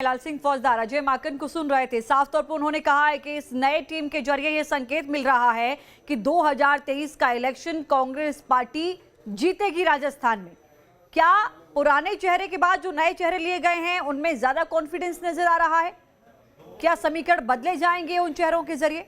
लाल सिंह फौजदार अजय माकन को सुन रहे थे। साफ तौर पर उन्होंने कहा है कि इस नए टीम के जरिए यह संकेत मिल रहा है कि 2023 का इलेक्शन कांग्रेस पार्टी जीतेगी राजस्थान में। क्या पुराने चेहरे के बाद जो नए चेहरे लिए गए हैं उनमें ज्यादा कॉन्फिडेंस नजर आ रहा है? क्या समीकरण बदले जाएंगे उन चेहरों के जरिए?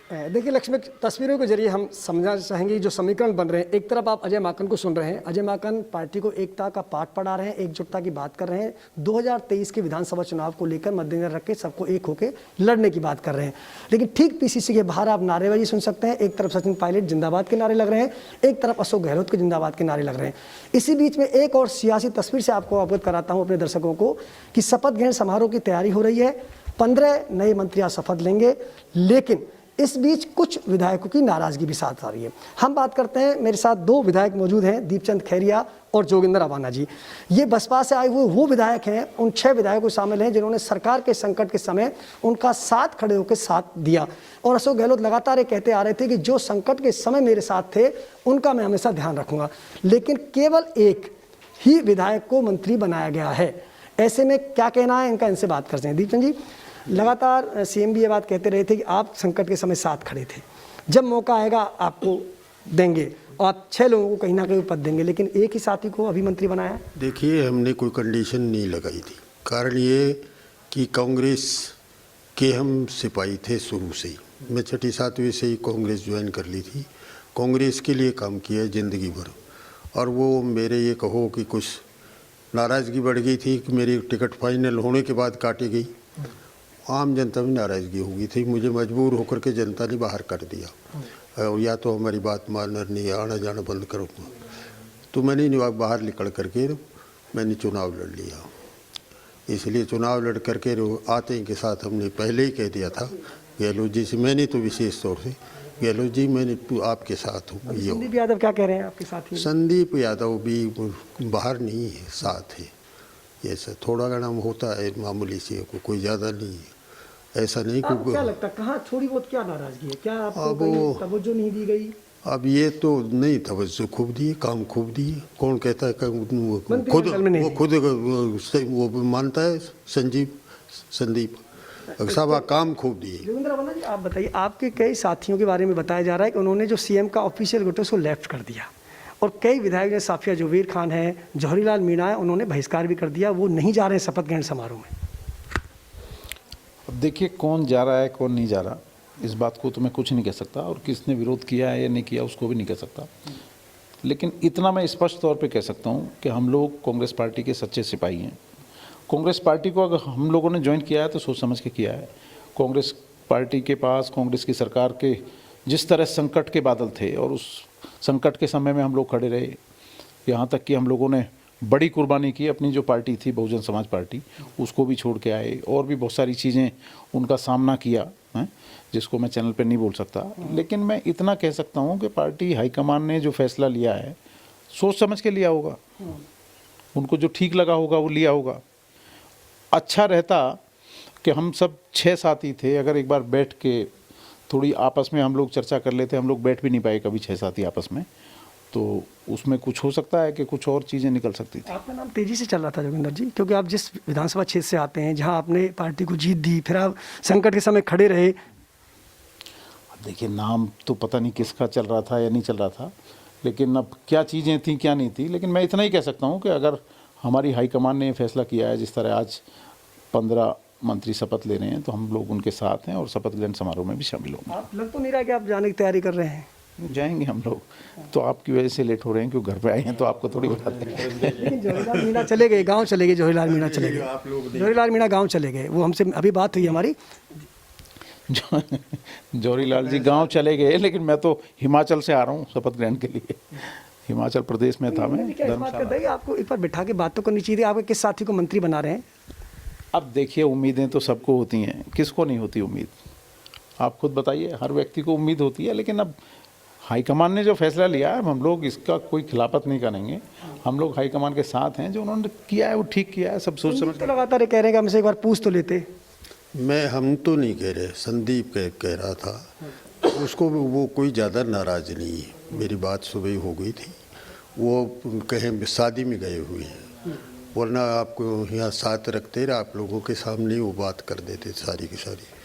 देखिए लक्ष्मी, तस्वीरों के जरिए हम समझना चाहेंगे जो समीकरण बन रहे हैं। एक तरफ आप अजय माकन को सुन रहे हैं। अजय माकन पार्टी को एकता का पाठ पढ़ा रहे हैं, एकजुटता की बात कर रहे हैं। 2023 के विधानसभा चुनाव को लेकर मद्देनजर रख के सबको एक होकर लड़ने की बात कर रहे हैं। लेकिन ठीक पीसीसी के बाहर आप नारेबाजी सुन सकते हैं। एक तरफ सचिन पायलट जिंदाबाद के नारे लग रहे हैं, एक तरफ अशोक गहलोत के जिंदाबाद के नारे लग रहे हैं। इसी बीच में एक और सियासी तस्वीर से आपको अवगत कराता हूँ अपने दर्शकों को कि शपथ ग्रहण समारोह की तैयारी हो रही है। 15 नए मंत्री आज शपथ लेंगे, लेकिन इस बीच कुछ विधायकों की नाराजगी भी साथ आ रही है। हम बात करते हैं, मेरे साथ 2 विधायक मौजूद हैं, दीपचंद खैरिया और जोगिंदर अवाना जी। ये बसपा से आए हुए वो विधायक हैं, उन 6 विधायकों शामिल हैं जिन्होंने सरकार के संकट के समय उनका साथ खड़े होकर साथ दिया। और अशोक गहलोत लगातार ये कहते आ रहे थे कि जो संकट के समय मेरे साथ थे उनका मैं हमेशा ध्यान रखूंगा। लेकिन केवल एक ही विधायक को मंत्री बनाया गया है। ऐसे में क्या कहना है इनका, इनसे बात करते हैं। दीपचंद जी, लगातार सीएम भी ये बात कहते रहे थे कि आप संकट के समय साथ खड़े थे, जब मौका आएगा आपको देंगे और आप 6 लोगों को कहीं ना कहीं पद देंगे, लेकिन एक ही साथी को अभी मंत्री बनाया। देखिए, हमने कोई कंडीशन नहीं लगाई थी। कारण ये कि कांग्रेस के हम सिपाही थे शुरू से ही। मैं 6ठी 7वीं से ही कांग्रेस ज्वाइन कर ली थी। कांग्रेस के लिए काम किया है ज़िंदगी भर। और वो मेरे ये कहो कि कुछ नाराज़गी बढ़ गई थी कि मेरी टिकट फाइनल होने के बाद काटी गई। आम जनता में नाराज़गी हो गई थी, मुझे मजबूर होकर के जनता ने बाहर कर दिया। और या तो हमारी बात मानना नहीं, आना जाना बंद करो। तो मैंने बाहर निकल करके मैंने चुनाव लड़ लिया। इसलिए चुनाव लड़ करके आते ही के साथ हमने पहले ही कह दिया था गहलोत जी से, मैंने तो विशेष तौर से, गहलोत जी मैंने आपके साथ हूँ। संदीप यादव क्या कह रहे हैं आपके साथ? संदीप यादव भी बाहर नहीं है, साथ है। ये सब थोड़ा घना होता है मामूली सी, कोई ज़्यादा नहीं है, ऐसा नहीं। क्या लगता है कहाँ थोड़ी बहुत क्या नाराजगी है? क्या आपको तवज्जो नहीं दी गई? अब ये तो नहीं, तवज्जो खूब दी, काम खूब दी। कौन कहता है खुद वो मानता है संदीप सब काम खूब दिए। जोगिंदर अवाना जी, आप बताइए, आपके कई साथियों के बारे में बताया जा रहा है कि उन्होंने जो सीएम का ऑफिशियल वोट है उसको लेफ्ट कर दिया, और कई विधायक जैसे साफिया जुबैर खान है, जौहरीलाल मीणा है, उन्होंने बहिष्कार भी कर दिया, वो नहीं जा रहे हैं शपथ ग्रहण समारोह में। अब देखिए, कौन जा रहा है कौन नहीं जा रहा, इस बात को तो मैं कुछ नहीं कह सकता, और किसने विरोध किया है या नहीं किया उसको भी नहीं कह सकता। लेकिन इतना मैं स्पष्ट तौर पे कह सकता हूँ कि हम लोग कांग्रेस पार्टी के सच्चे सिपाही हैं। कांग्रेस पार्टी को अगर हम लोगों ने ज्वाइन किया है तो सोच समझ के किया है। कांग्रेस पार्टी के पास कांग्रेस की सरकार के जिस तरह संकट के बादल थे, और उस संकट के समय में हम लोग खड़े रहे, यहाँ तक कि हम लोगों ने बड़ी कुर्बानी की। अपनी जो पार्टी थी बहुजन समाज पार्टी, उसको भी छोड़ के आए, और भी बहुत सारी चीज़ें उनका सामना किया है, जिसको मैं चैनल पे नहीं बोल सकता। लेकिन मैं इतना कह सकता हूँ कि पार्टी हाईकमान ने जो फैसला लिया है सोच समझ के लिया होगा, उनको जो ठीक लगा होगा वो लिया होगा। अच्छा रहता कि हम सब 6 साथी थे, अगर एक बार बैठ के थोड़ी आपस में हम लोग चर्चा कर लेते। हम लोग बैठ भी नहीं पाए कभी 6 साथी आपस में, तो उसमें कुछ हो सकता है कि कुछ और चीज़ें निकल सकती थी। आपका नाम तेजी से चल रहा था जोगिंदर जी, क्योंकि आप जिस विधानसभा क्षेत्र से आते हैं, जहां आपने पार्टी को जीत दी, फिर आप संकट के समय खड़े रहे। देखिए, नाम तो पता नहीं किसका चल रहा था या नहीं चल रहा था, लेकिन अब क्या चीज़ें थी क्या नहीं थी। लेकिन मैं इतना ही कह सकता हूँ कि अगर हमारी हाईकमान ने फैसला किया है, जिस तरह आज 15 मंत्री शपथ ले रहे हैं, तो हम लोग उनके साथ हैं और शपथ ग्रहण समारोह में भी शामिल होंगे। आप लग तो नहीं रहा कि आप जाने की तैयारी कर रहे हैं? जाएंगे हम लोग, तो आपकी वजह से लेट हो रहे हैं, क्यों घर पे आए हैं तो आपको थोड़ी बताते हैं। लेकिन जौहरीलाल मीणा चले गए, गांव चले गए, जौहरीलाल मीणा चले गए, जौहरीलाल मीणा गांव चले गए, वो हमसे अभी बात हुई हमारी। जौहरीलाल जी गांव चले गए, लेकिन मैं तो हिमाचल से आ रहा हूँ शपथ ग्रहण के लिए। हिमाचल प्रदेश में था मैं। आपको एक बार बिठा के बात तो करनी चाहिए। आपके किस साथी को मंत्री बना रहे हैं? अब देखिए, उम्मीदें तो सबको होती हैं, किसको नहीं होती उम्मीद? आप खुद बताइए, हर व्यक्ति को उम्मीद होती है। लेकिन अब हाईकमान ने जो फैसला लिया है, हम लोग इसका कोई खिलाफत नहीं करेंगे। हम लोग हाईकमान के साथ हैं, जो उन्होंने किया है वो ठीक किया है, सब सोच समझ। तो लगातार कह रहे हैं कि हमसे एक बार पूछ तो लेते। हम तो नहीं कह रहे, संदीप कह रहा था। उसको वो कोई ज़्यादा नाराज़ नहीं है। मेरी बात सुबह हो गई थी, वो कहीं शादी में गए हुए हैं, वरना आपको यहाँ साथ रखते आप लोगों के सामने वो बात कर देते सारी की सारी।